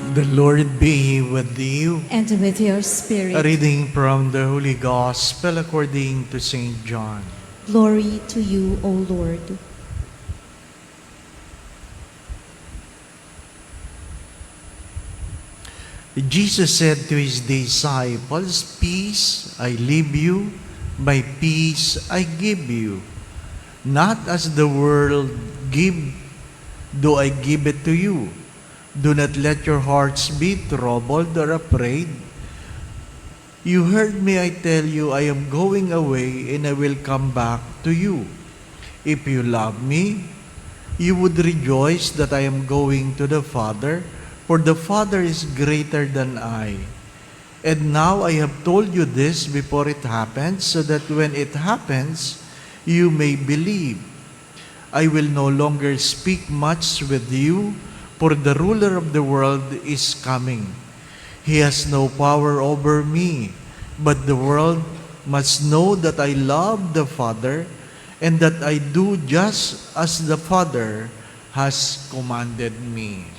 The Lord be with you. and with your A spirit. reading from the Holy Gospel according to St. John. Glory to you, O Lord. Jesus said to his disciples, "Peace I leave you, my peace I give you. Not as the world give, do I give it to you. Do not let your hearts be troubled or afraid. You heard me, I tell you, I am going away and I will come back to you. If you love me, you would rejoice that I am going to the Father, for the Father is greater than I. And now I have told you this before it happens, so that when it happens, you may believe. I will no longer speak much with you, for the ruler of the world is coming. He has no power over me, but the world must know that I love the Father, and that I do just as the Father has commanded me."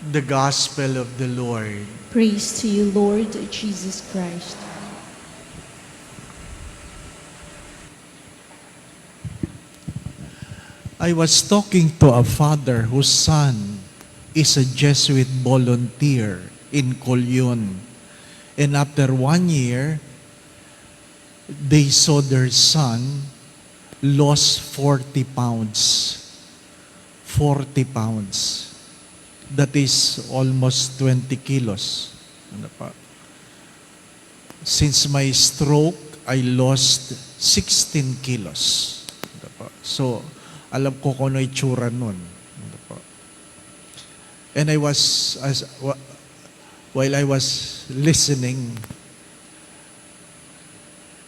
The Gospel of the Lord. Praise to you, Lord Jesus Christ. I was talking to a father whose son is a Jesuit volunteer in Colyon. And after 1 year, they saw their son lost 40 pounds. 40 pounds. That is almost 20 kilos. Ano pa? Since my stroke, I lost 16 kilos. Ano pa? So, alam ko kung ano itsura nun. Ano pa? And while I was listening,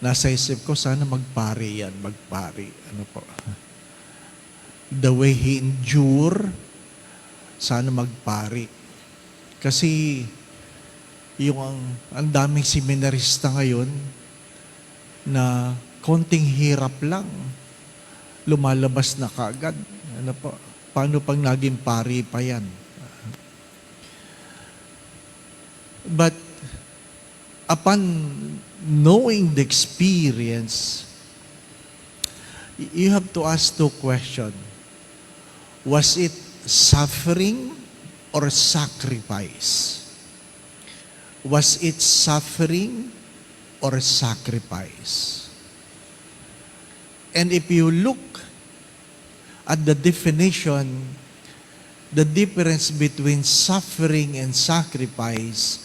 nasa isip ko, sana magpari yan, magpari. Ano po? The way he endure, sana magpari. Kasi yung ang daming seminarista ngayon na konting hirap lang, lumalabas na kaagad. Ano po? Paano pag naging pari pa yan? But upon knowing the experience, you have to ask two questions. Was it suffering or sacrifice? Was it suffering or sacrifice? And if you look at the definition, the difference between suffering and sacrifice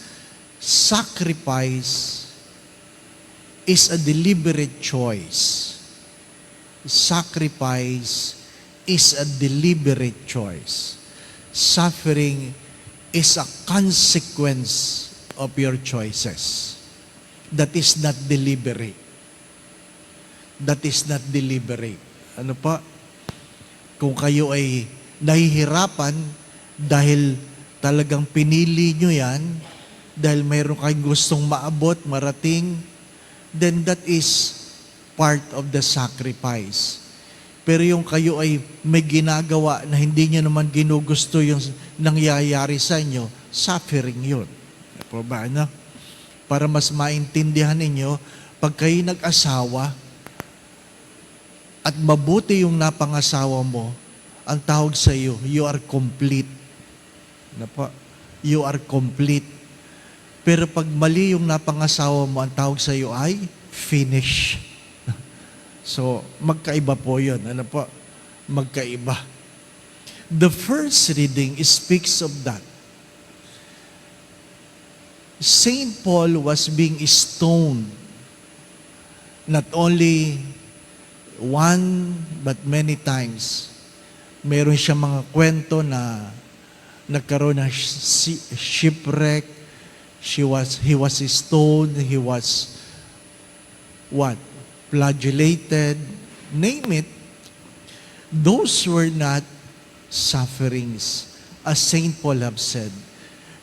is a deliberate choice. Sacrifice is a deliberate choice. Suffering is a consequence of your choices. That is not deliberate. That is not deliberate. Ano pa? Kung kayo ay nahihirapan dahil talagang pinili nyo yan, dahil mayroon kayong gustong maabot, marating, then that is part of the sacrifice. Pero yung kayo ay may ginagawa na hindi nyo naman ginugusto yung nangyayari sa inyo, suffering yun. Ano ba, ano? Para mas maintindihan ninyo, pag kayo nag-asawa, at mabuti yung napangasawa mo, ang tawag sa iyo, you are complete. Ano po? You are complete. Pero pag mali yung napangasawa mo, ang tawag sa iyo ay finish. So, magkaiba po yun. Ano po? Magkaiba. The first reading speaks of that. Saint Paul was being stoned. Not only one, but many times. Meron siya mga kwento na nagkaroon ng shipwreck. He was stoned. He was what? Flagellated. Name it. Those were not sufferings. As Saint Paul have said,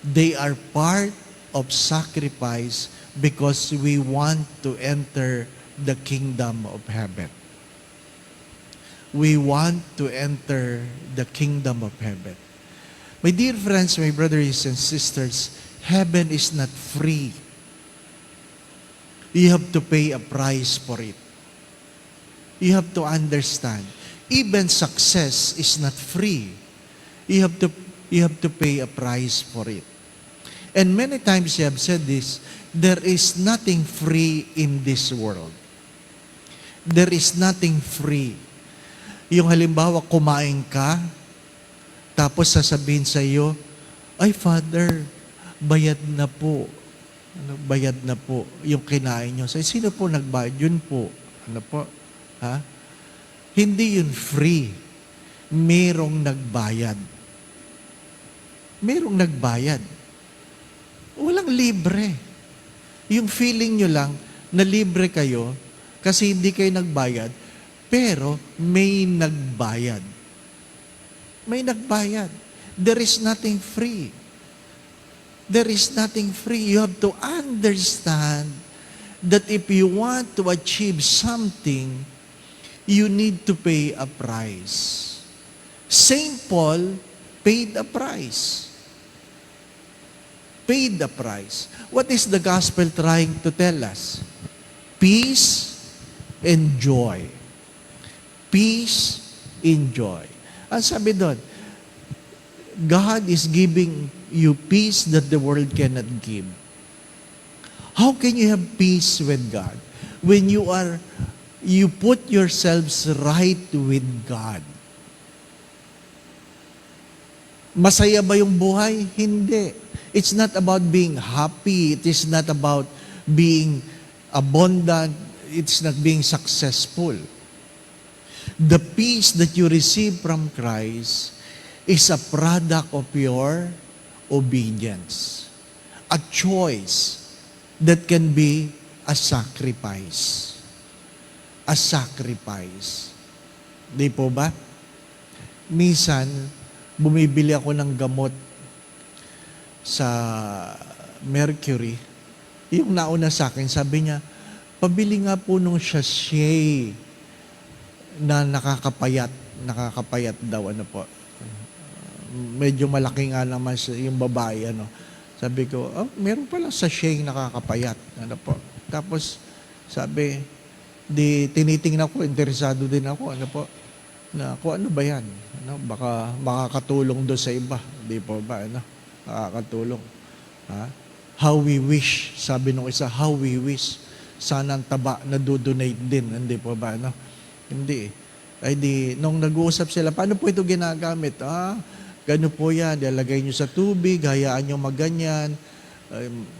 they are part of sacrifice because we want to enter the kingdom of heaven. we want to enter the kingdom of heaven. My dear friends, my brothers and sisters, heaven is not free. You have to pay a price for it. You have to understand, even success is not free. You have to pay a price for it. And many times you have said this, there is nothing free in this world. There is nothing free. Yung halimbawa, kumain ka, tapos sasabihin sa iyo, ay Father, bayad na po. Bayad na po yung kinain nyo. Sino po nagbayad? Yun po. Ano po? Ha? Hindi yun free. Merong nagbayad. Merong nagbayad. Walang libre. Yung feeling nyo lang na libre kayo kasi hindi kayo nagbayad, pero may nagbayad. May nagbayad. There is nothing free. There is nothing free. You have to understand that if you want to achieve something, you need to pay a price. Saint Paul paid a price. Paid the price. What is the gospel trying to tell us? Peace and joy. Peace and joy. Ang sabi doon, God is giving you peace that the world cannot give. How can you have peace with God? When you put yourselves right with God. Masaya ba yung buhay? Hindi. It's not about being happy. It is not about being abundant. It's not being successful. The peace that you receive from Christ is a product of your obedience. A choice that can be a sacrifice. A sacrifice. Di po ba? Minsan, bumibili ako ng gamot sa Mercury. Yung nauna sa akin, sabi niya, pabili nga po nung sachet na nakakapayat. Nakakapayat daw, ano po. Medyo malaki nga naman yung babae, ano. Sabi ko, meron pala sachet nakakapayat. Ano po. Tapos, sabi, tinitingnan ko, interesado din ako, ano po, na kung ano ba yan. Ano, baka makakatulong doon sa iba. Di po ba, ano? Makakatulong. Ha? How we wish, sabi nung isa, how we wish. Sana ang taba na do-donate din. Hindi po ba, ano? Hindi. Ay di, nung nag-uusap sila, paano po ito ginagamit? Gano po yan, ilalagay nyo sa tubig, hayaan nyo magganyan,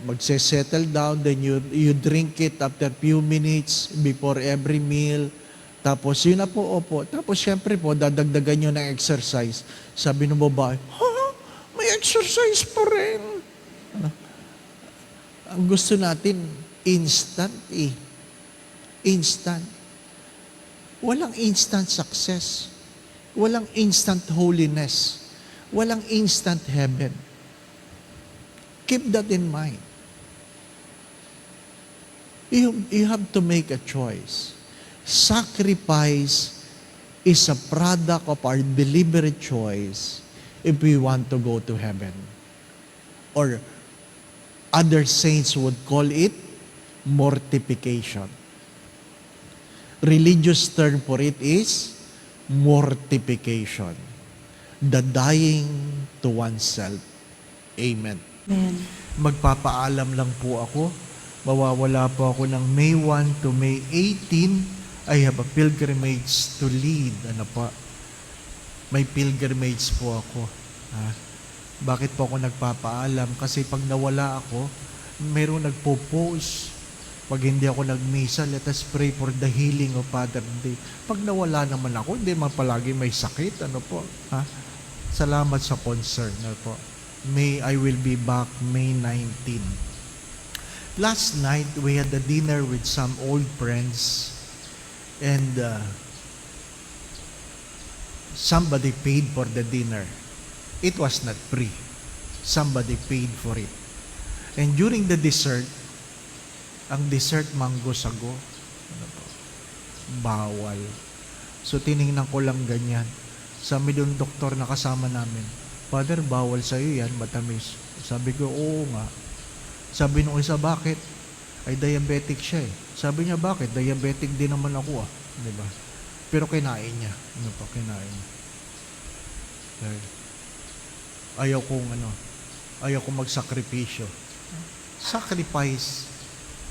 magse-settle down, then you drink it after few minutes before every meal. Tapos yun na po, opo. Tapos syempre po, dadagdagan nyo ng exercise. Sabi ng babae, may exercise pa rin. Ang gusto natin, instant eh. Instant. Walang instant success. Walang instant holiness. Walang instant heaven. Keep that in mind. You have to make a choice. Sacrifice is a product of our deliberate choice if we want to go to heaven. Or other saints would call it mortification. Religious term for it is mortification. The dying to oneself. Amen. Amen. Magpapaalam lang po ako. Mawawala po ako ng May 1 to May 18. I have a pilgrimage to lead. Ano pa? May pilgrimage po ako. Bakit po ako nagpapaalam? Kasi pag nawala ako, mayroong nagpo-post. Pag hindi ako nagmisa, let us pray for the healing of Father Day. Pag nawala naman ako, hindi man palagi may sakit. Ano po? Salamat sa concern. Ano po? I will be back May 19. Last night, we had a dinner with some old friends. And somebody paid for the dinner. It was not free. Somebody paid for it. And during the dessert, ang dessert mango sago, ano po, bawal. So tiningnan ko lang ganyan. Sabi doon doktor na kasama namin, Father, bawal sa'yo yan, matamis. Sabi ko, oo nga. Sabi nung isa, bakit? Ay diabetic siya eh. Sabi niya, bakit? Diabetic din naman ako ah. Diba? Pero kinain niya. Ano pa, kinain niya. Okay. Ayaw kong magsakripisyo. Sacrifice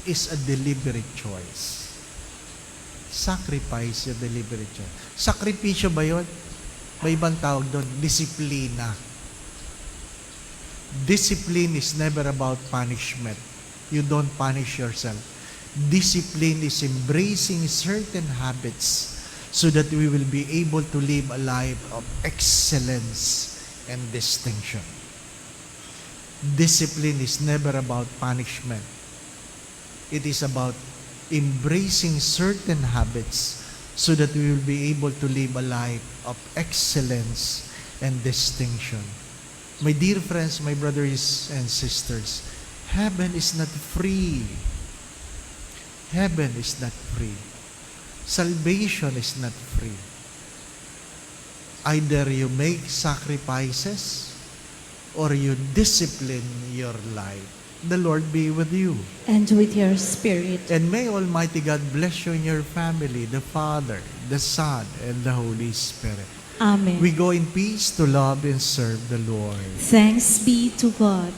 is a deliberate choice. Sacrifice is a deliberate choice. Sakripisyo ba yun? May ibang tawag doon, disiplina. Discipline is never about punishment. You don't punish yourself. Discipline is embracing certain habits so that we will be able to live a life of excellence and distinction. Discipline is never about punishment. It is about embracing certain habits so that we will be able to live a life of excellence and distinction. My dear friends, my brothers and sisters, heaven is not free. Heaven is not free. Salvation is not free. Either you make sacrifices or you discipline your life. The Lord be with you. And with your spirit. And may Almighty God bless you and your family, the Father, the Son, and the Holy Spirit. Amen. We go in peace to love and serve the Lord. Thanks be to God.